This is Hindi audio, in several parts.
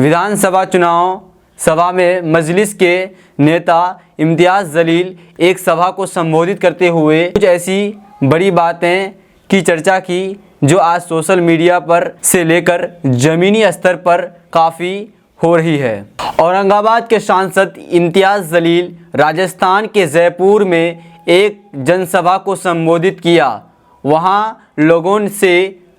विधानसभा चुनाव सभा में मजलिस के नेता इम्तियाज़ जलील एक सभा को संबोधित करते हुए कुछ ऐसी बड़ी बातें की चर्चा की जो आज सोशल मीडिया पर से लेकर ज़मीनी स्तर पर काफ़ी हो रही है। औरंगाबाद के सांसद इम्तियाज़ जलील राजस्थान के जयपुर में एक जनसभा को संबोधित किया। वहां लोगों से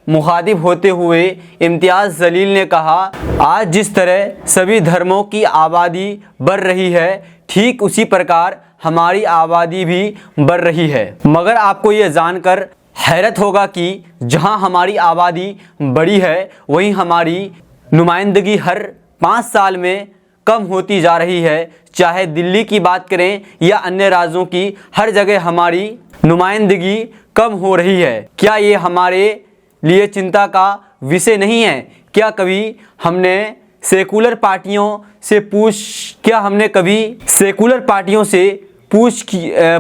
मुखातिब होते हुए इम्तियाज़ जलील ने कहा, आज जिस तरह सभी धर्मों की आबादी बढ़ रही है, ठीक उसी प्रकार हमारी आबादी भी बढ़ रही है। मगर आपको ये जानकर हैरत होगा कि जहां हमारी आबादी बड़ी है, वहीं हमारी नुमाइंदगी हर 5 साल में कम होती जा रही है। चाहे दिल्ली की बात करें या अन्य राज्यों की, हर जगह हमारी नुमाइंदगी कम हो रही है। क्या ये हमारे लिए चिंता का विषय नहीं है? क्या कभी हमने सेकुलर पार्टियों से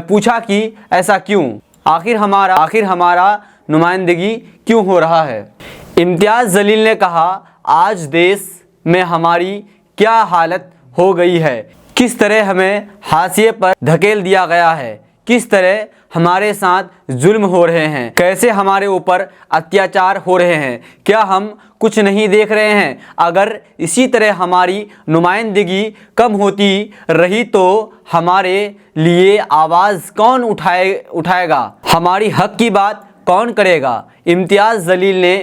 पूछा कि ऐसा क्यों? आखिर हमारा नुमाइंदगी क्यों हो रहा है? इम्तियाज़ जलील ने कहा, आज देश में हमारी क्या हालत हो गई है, किस तरह हमें हाशिए पर धकेल दिया गया है, किस तरह हमारे साथ जुल्म हो रहे हैं, कैसे हमारे ऊपर अत्याचार हो रहे हैं। क्या हम कुछ नहीं देख रहे हैं? अगर इसी तरह हमारी नुमाइंदगी कम होती रही तो हमारे लिए आवाज़ कौन उठाएगा? हमारी हक की बात कौन करेगा? इम्तियाज़ जलील ने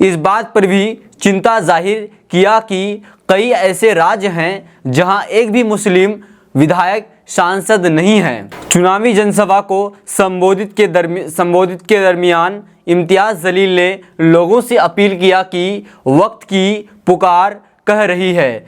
इस बात पर भी चिंता जाहिर किया कि कई ऐसे राज्य हैं जहां एक भी मुस्लिम विधायक सांसद नहीं हैं। चुनावी जनसभा को संबोधित के दरमियान इम्तियाज़ जलील ने लोगों से अपील किया कि वक्त की पुकार कह रही है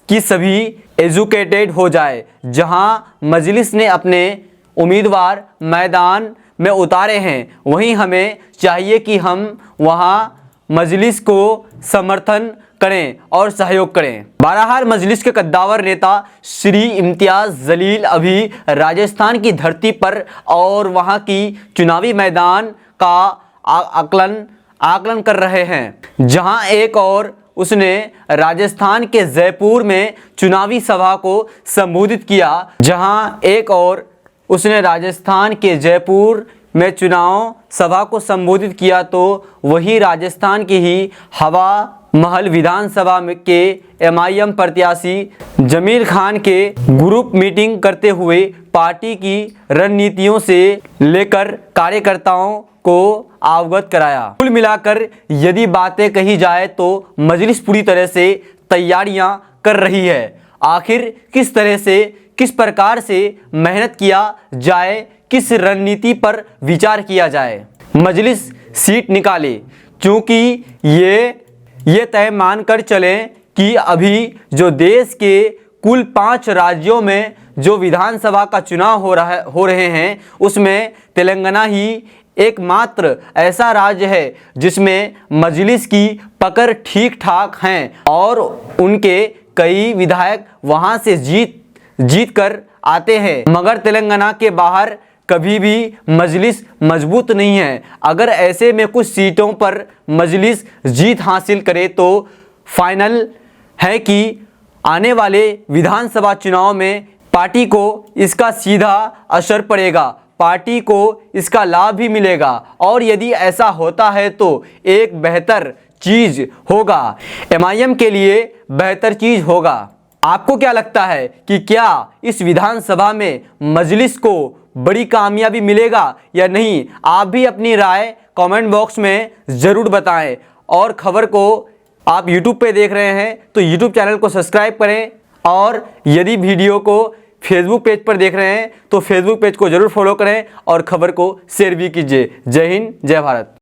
कि सभी एजुकेटेड हो जाए। जहां मजलिस ने अपने उम्मीदवार मैदान में उतारे हैं, वहीं हमें चाहिए कि हम वहां मजलिस को समर्थन करें और सहयोग करें। बहरहाल मजलिस के कद्दावर नेता श्री इम्तियाज़ जलील अभी राजस्थान की धरती पर और वहां की चुनावी मैदान का आकलन कर रहे हैं। जहां एक और उसने राजस्थान के जयपुर में चुनावी सभा को संबोधित किया तो वही राजस्थान की ही हवा महल विधानसभा के MIM प्रत्याशी जमील खान के ग्रुप मीटिंग करते हुए पार्टी की रणनीतियों से लेकर कार्यकर्ताओं को अवगत कराया। कुल मिलाकर यदि बातें कही जाए तो मजलिस पूरी तरह से तैयारियां कर रही है। आखिर किस प्रकार से मेहनत किया जाए, किस रणनीति पर विचार किया जाए, मजलिस सीट निकाले। क्योंकि ये तय मानकर चलें कि अभी जो देश के कुल 5 राज्यों में जो विधानसभा का चुनाव हो रहे हैं, उसमें तेलंगाना ही एकमात्र ऐसा राज्य है जिसमें मजलिस की पकड़ ठीक ठाक है और उनके कई विधायक वहां से जीत कर आते हैं। मगर तेलंगाना के बाहर कभी भी मजलिस मजबूत नहीं है। अगर ऐसे में कुछ सीटों पर मजलिस जीत हासिल करे तो फाइनल है कि आने वाले विधानसभा चुनाव में पार्टी को इसका सीधा असर पड़ेगा, पार्टी को इसका लाभ भी मिलेगा। और यदि ऐसा होता है तो एक बेहतर चीज़ होगा, MIM के लिए बेहतर चीज़ होगा। आपको क्या लगता है कि क्या इस विधानसभा में मजलिस को बड़ी कामयाबी मिलेगा या नहीं? आप भी अपनी राय कमेंट बॉक्स में ज़रूर बताएं। और खबर को आप YouTube पे देख रहे हैं तो YouTube चैनल को सब्सक्राइब करें, और यदि वीडियो को Facebook पेज पर देख रहे हैं तो Facebook पेज को ज़रूर फॉलो करें और खबर को शेयर भी कीजिए। जय हिंद, जय भारत।